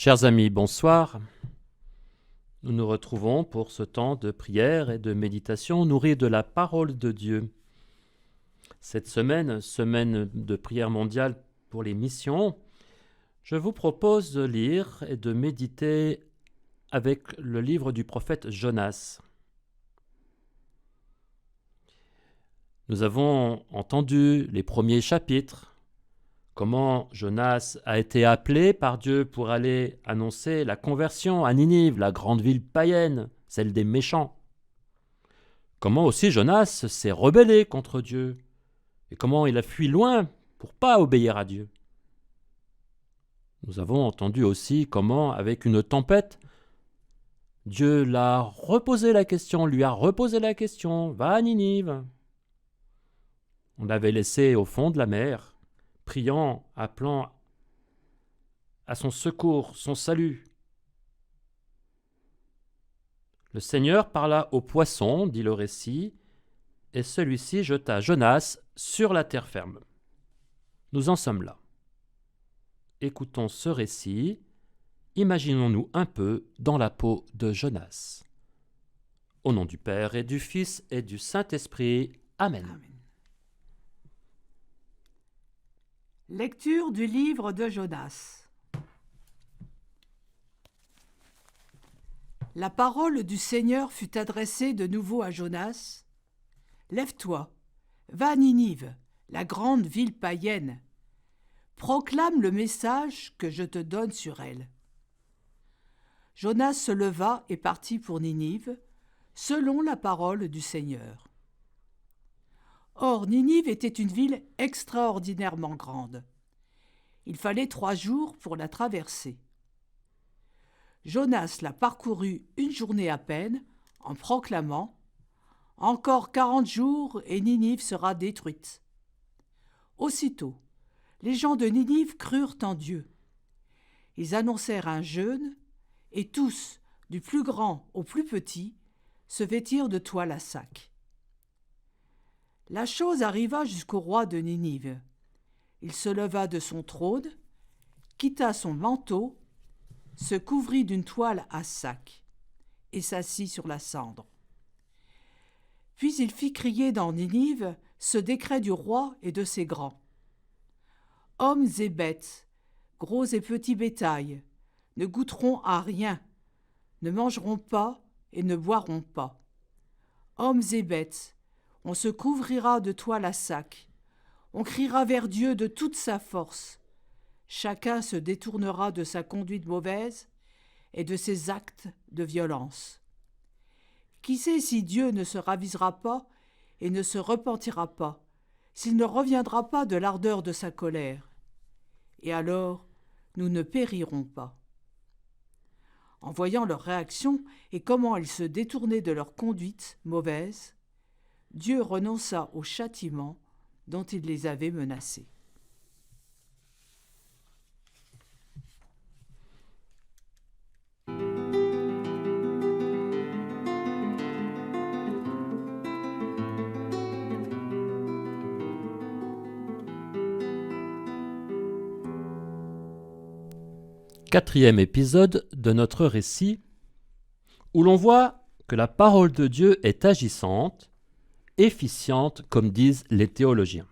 Chers amis, bonsoir. Nous nous retrouvons pour ce temps de prière et de méditation nourri de la parole de Dieu. Cette semaine de prière mondiale pour les missions, je vous propose de lire et de méditer avec le livre du prophète Jonas. Nous avons entendu les premiers chapitres, comment Jonas a été appelé par Dieu pour aller annoncer la conversion à Ninive, la grande ville païenne, celle des méchants. Comment aussi Jonas s'est rebellé contre Dieu et comment il a fui loin pour pas obéir à Dieu. Nous avons entendu aussi comment, avec une tempête, Dieu lui a reposé la question, va à Ninive. On l'avait laissé au fond de la mer, priant, appelant à son secours, son salut. Le Seigneur parla au poisson, dit le récit, et celui-ci jeta Jonas sur la terre ferme. Nous en sommes là. Écoutons ce récit, imaginons-nous un peu dans la peau de Jonas. Au nom du Père et du Fils et du Saint-Esprit. Amen. Amen. Lecture du livre de Jonas. La parole du Seigneur fut adressée de nouveau à Jonas. « Lève-toi, va à Ninive, la grande ville païenne. Proclame le message que je te donne sur elle. » Jonas se leva et partit pour Ninive, selon la parole du Seigneur. Or, Ninive était une ville extraordinairement grande. Il fallait 3 jours pour la traverser. Jonas la parcourut une journée à peine, en proclamant « Encore 40 jours et Ninive sera détruite. » Aussitôt, les gens de Ninive crurent en Dieu. Ils annoncèrent un jeûne, et tous, du plus grand au plus petit, se vêtirent de toile à sac. La chose arriva jusqu'au roi de Ninive. Il se leva de son trône, quitta son manteau, se couvrit d'une toile à sac et s'assit sur la cendre. Puis il fit crier dans Ninive ce décret du roi et de ses grands. « Hommes et bêtes, gros et petits bétail, ne goûteront à rien, ne mangeront pas et ne boiront pas. Hommes et bêtes, on se couvrira de toile à sac, on criera vers Dieu de toute sa force. Chacun se détournera de sa conduite mauvaise et de ses actes de violence. Qui sait si Dieu ne se ravisera pas et ne se repentira pas, s'il ne reviendra pas de l'ardeur de sa colère. Et alors, nous ne périrons pas. » En voyant leur réaction et comment ils se détournaient de leur conduite mauvaise, Dieu renonça au châtiment dont il les avait menacés. Quatrième épisode de notre récit, où l'on voit que la parole de Dieu est agissante, efficiente, comme disent les théologiens.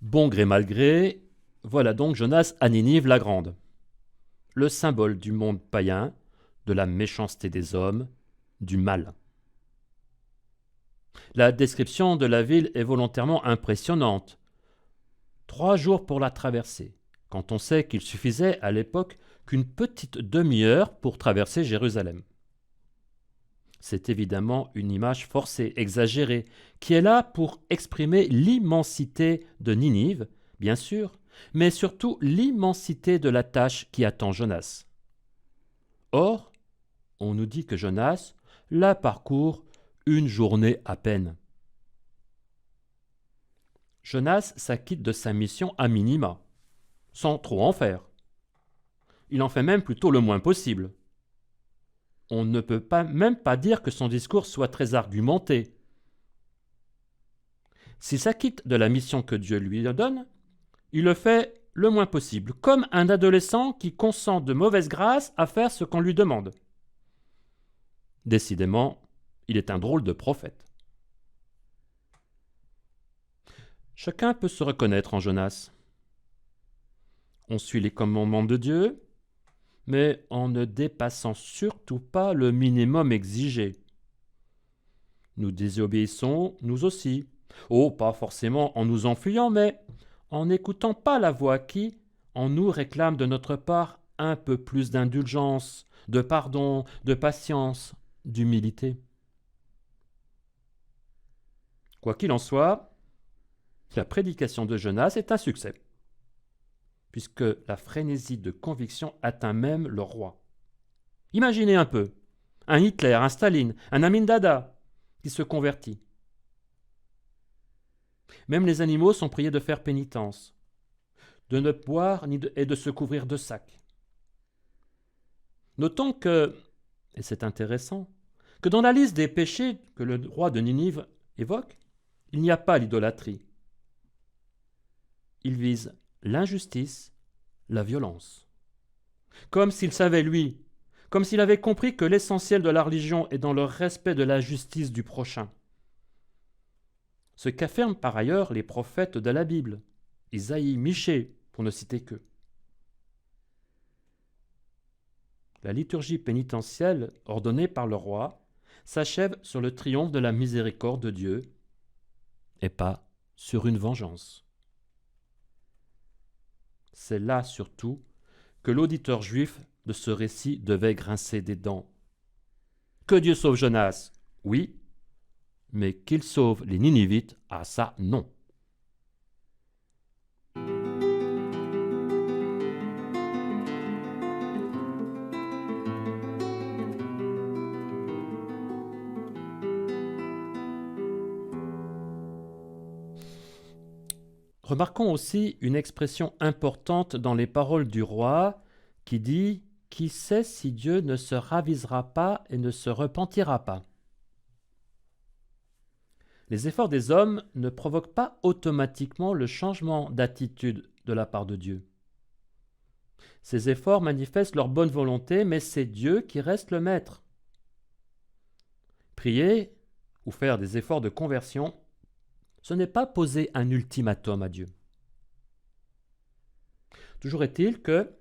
Bon gré mal gré, voilà donc Jonas à Ninive la grande, le symbole du monde païen, de la méchanceté des hommes, du mal. La description de la ville est volontairement impressionnante. 3 jours pour la traverser, quand on sait qu'il suffisait à l'époque qu'une petite demi-heure pour traverser Jérusalem. C'est évidemment une image forcée, exagérée, qui est là pour exprimer l'immensité de Ninive, bien sûr, mais surtout l'immensité de la tâche qui attend Jonas. Or, on nous dit que Jonas la parcourt une journée à peine. Jonas s'acquitte de sa mission à minima, sans trop en faire. Il en fait même plutôt le moins possible. On ne peut même pas dire que son discours soit très argumenté. S'il s'acquitte de la mission que Dieu lui donne, il le fait le moins possible, comme un adolescent qui consent de mauvaise grâce à faire ce qu'on lui demande. Décidément, il est un drôle de prophète. Chacun peut se reconnaître en Jonas. On suit les commandements de Dieu, mais en ne dépassant surtout pas le minimum exigé. Nous désobéissons, nous aussi. Oh, pas forcément en nous enfuyant, mais en n'écoutant pas la voix qui, en nous, réclame de notre part un peu plus d'indulgence, de pardon, de patience, d'humilité. Quoi qu'il en soit, la prédication de Jonas est un succès, puisque la frénésie de conviction atteint même le roi. Imaginez un peu, un Hitler, un Staline, un Amin Dada qui se convertit. Même les animaux sont priés de faire pénitence, de ne boire et de se couvrir de sacs. Notons que, et c'est intéressant, que dans la liste des péchés que le roi de Ninive évoque, il n'y a pas l'idolâtrie. Il vise l'injustice, la violence. Comme s'il savait, lui, comme s'il avait compris que l'essentiel de la religion est dans le respect de la justice du prochain. Ce qu'affirment par ailleurs les prophètes de la Bible, Isaïe, Michée, pour ne citer qu'eux. La liturgie pénitentielle ordonnée par le roi s'achève sur le triomphe de la miséricorde de Dieu et pas sur une vengeance. C'est là surtout que l'auditeur juif de ce récit devait grincer des dents. Que Dieu sauve Jonas, oui, mais qu'il sauve les Ninivites, ah ça, non. Remarquons aussi une expression importante dans les paroles du roi qui dit « Qui sait si Dieu ne se ravisera pas et ne se repentira pas ?» Les efforts des hommes ne provoquent pas automatiquement le changement d'attitude de la part de Dieu. Ces efforts manifestent leur bonne volonté, mais c'est Dieu qui reste le maître. Prier ou faire des efforts de conversion, ce n'est pas poser un ultimatum à Dieu. Toujours est-il que,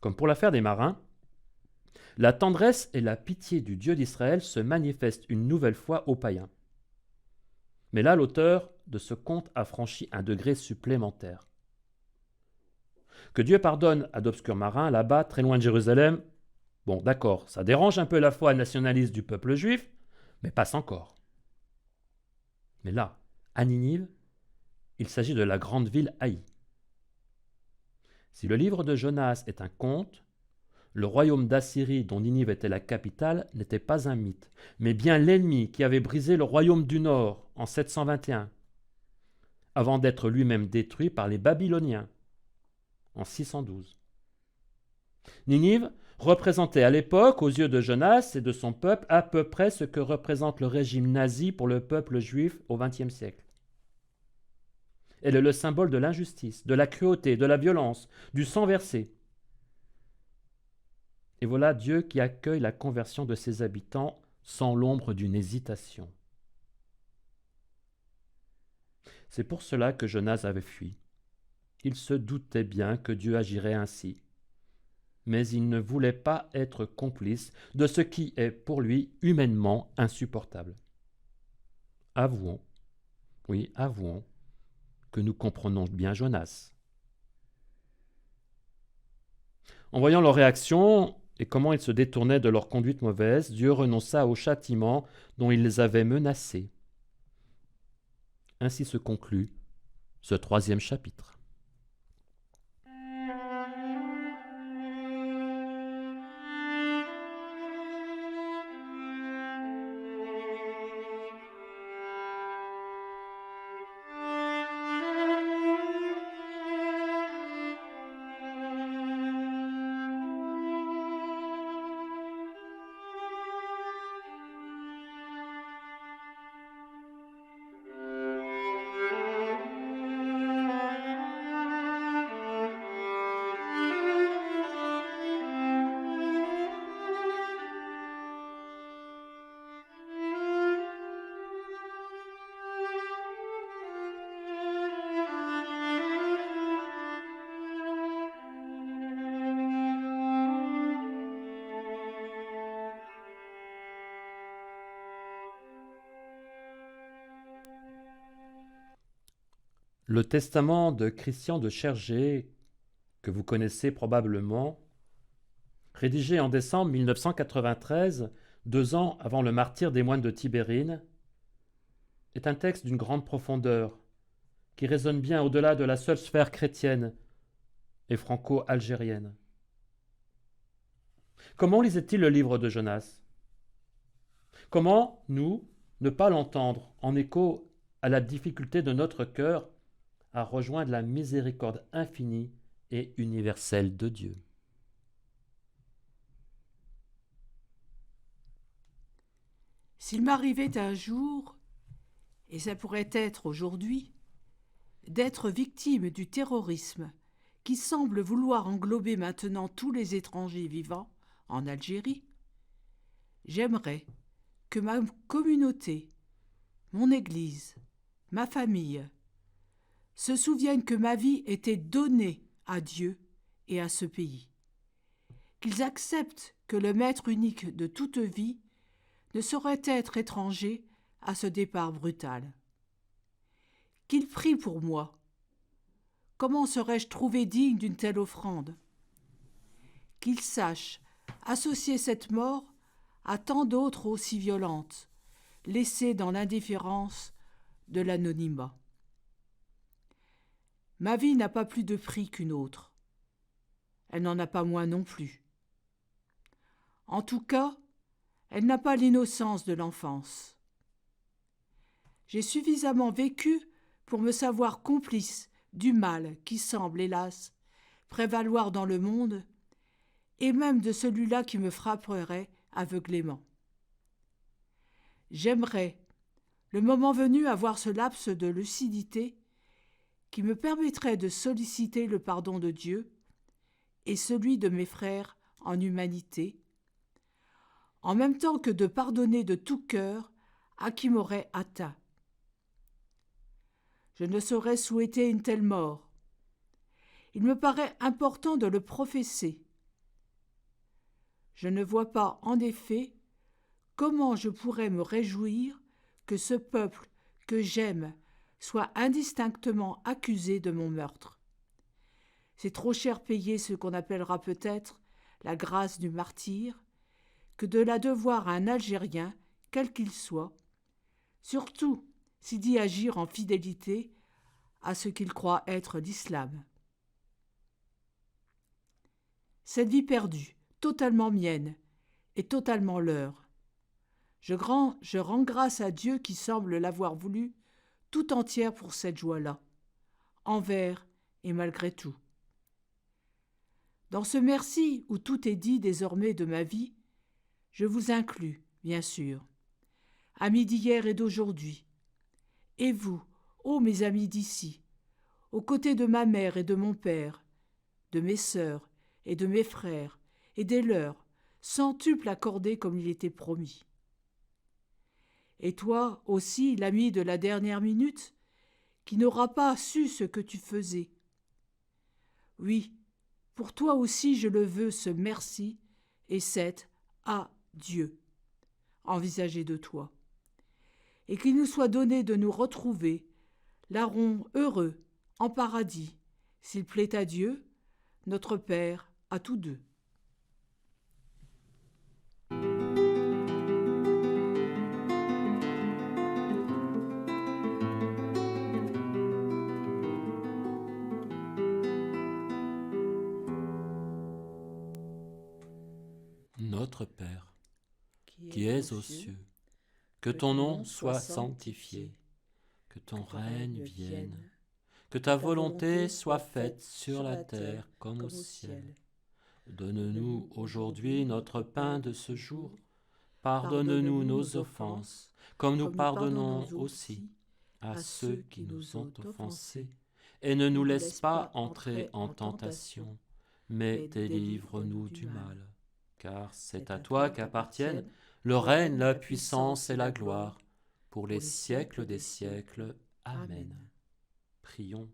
comme pour l'affaire des marins, la tendresse et la pitié du Dieu d'Israël se manifestent une nouvelle fois aux païens. Mais là, l'auteur de ce conte a franchi un degré supplémentaire. Que Dieu pardonne à d'obscurs marins, là-bas, très loin de Jérusalem, bon, d'accord, ça dérange un peu la foi nationaliste du peuple juif, mais passe encore. Mais là, à Ninive, il s'agit de la grande ville haïe. Si le livre de Jonas est un conte, le royaume d'Assyrie dont Ninive était la capitale n'était pas un mythe, mais bien l'ennemi qui avait brisé le royaume du Nord en 721, avant d'être lui-même détruit par les Babyloniens en 612. Ninive représentait à l'époque, aux yeux de Jonas et de son peuple, à peu près ce que représente le régime nazi pour le peuple juif au XXe siècle. Elle est le symbole de l'injustice, de la cruauté, de la violence, du sang versé. Et voilà Dieu qui accueille la conversion de ses habitants sans l'ombre d'une hésitation. C'est pour cela que Jonas avait fui. Il se doutait bien que Dieu agirait ainsi. Mais il ne voulait pas être complice de ce qui est pour lui humainement insupportable. Avouons, oui, avouons, que nous comprenons bien Jonas. En voyant leur réaction et comment ils se détournaient de leur conduite mauvaise, Dieu renonça au châtiment dont il les avait menacés. Ainsi se conclut ce 3e chapitre. Le testament de Christian de Chergé, que vous connaissez probablement, rédigé en décembre 1993, 2 ans avant le martyre des moines de Tibérine, est un texte d'une grande profondeur, qui résonne bien au-delà de la seule sphère chrétienne et franco-algérienne. Comment lisait-il le livre de Jonas? Comment, nous, ne pas l'entendre en écho à la difficulté de notre cœur à rejoindre la miséricorde infinie et universelle de Dieu? S'il m'arrivait un jour, et ça pourrait être aujourd'hui, d'être victime du terrorisme qui semble vouloir englober maintenant tous les étrangers vivant en Algérie, j'aimerais que ma communauté, mon Église, ma famille, se souviennent que ma vie était donnée à Dieu et à ce pays, qu'ils acceptent que le maître unique de toute vie ne saurait être étranger à ce départ brutal. Qu'ils prient pour moi. Comment serais-je trouvé digne d'une telle offrande? Qu'ils sachent associer cette mort à tant d'autres aussi violentes, laissées dans l'indifférence de l'anonymat. Ma vie n'a pas plus de prix qu'une autre. Elle n'en a pas moins non plus. En tout cas, elle n'a pas l'innocence de l'enfance. J'ai suffisamment vécu pour me savoir complice du mal qui semble, hélas, prévaloir dans le monde, et même de celui-là qui me frapperait aveuglément. J'aimerais, le moment venu, avoir ce laps de lucidité qui me permettrait de solliciter le pardon de Dieu et celui de mes frères en humanité, en même temps que de pardonner de tout cœur à qui m'aurait atteint. Je ne saurais souhaiter une telle mort. Il me paraît important de le professer. Je ne vois pas, en effet, comment je pourrais me réjouir que ce peuple que j'aime soit indistinctement accusé de mon meurtre. C'est trop cher payer ce qu'on appellera peut-être la grâce du martyr, que de la devoir à un Algérien, quel qu'il soit, surtout s'il dit agir en fidélité à ce qu'il croit être l'islam. Cette vie perdue, totalement mienne, et totalement leur. Je rends grâce à Dieu qui semble l'avoir voulu tout entière pour cette joie-là, envers et malgré tout. Dans ce merci où tout est dit désormais de ma vie, je vous inclus, bien sûr, amis d'hier et d'aujourd'hui, et vous, ô mes amis d'ici, aux côtés de ma mère et de mon père, de mes sœurs et de mes frères, et des leurs, centuple accordés comme il était promis. Et toi aussi, l'ami de la dernière minute, qui n'aura pas su ce que tu faisais. Oui, pour toi aussi je le veux, ce merci et cet adieu envisagé de toi. Et qu'il nous soit donné de nous retrouver, larrons heureux, en paradis, s'il plaît à Dieu, notre Père, à tous deux. Notre Père, qui es aux cieux, que ton nom soit sanctifié, que ton règne vienne, que ta volonté soit faite sur la terre comme au ciel. Donne-nous aujourd'hui notre pain de ce jour. Pardonne-nous nos offenses, comme nous pardonnons aussi à ceux qui nous ont offensés. Et ne nous laisse pas entrer en tentation, mais délivre-nous du mal. Car c'est à toi qu'appartiennent le règne, la puissance et la gloire, pour les siècles des siècles. Amen. Prions.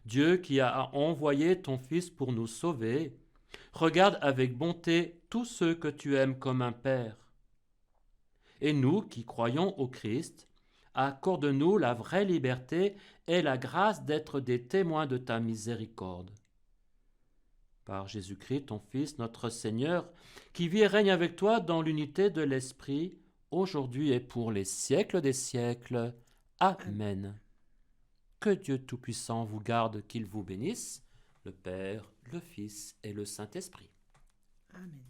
Dieu qui a envoyé ton Fils pour nous sauver, regarde avec bonté tous ceux que tu aimes comme un Père. Et nous qui croyons au Christ, accorde-nous la vraie liberté et la grâce d'être des témoins de ta miséricorde. Par Jésus-Christ, ton Fils, notre Seigneur, qui vit et règne avec toi dans l'unité de l'Esprit, aujourd'hui et pour les siècles des siècles. Amen. Que Dieu Tout-Puissant vous garde, qu'il vous bénisse, le Père, le Fils et le Saint-Esprit. Amen.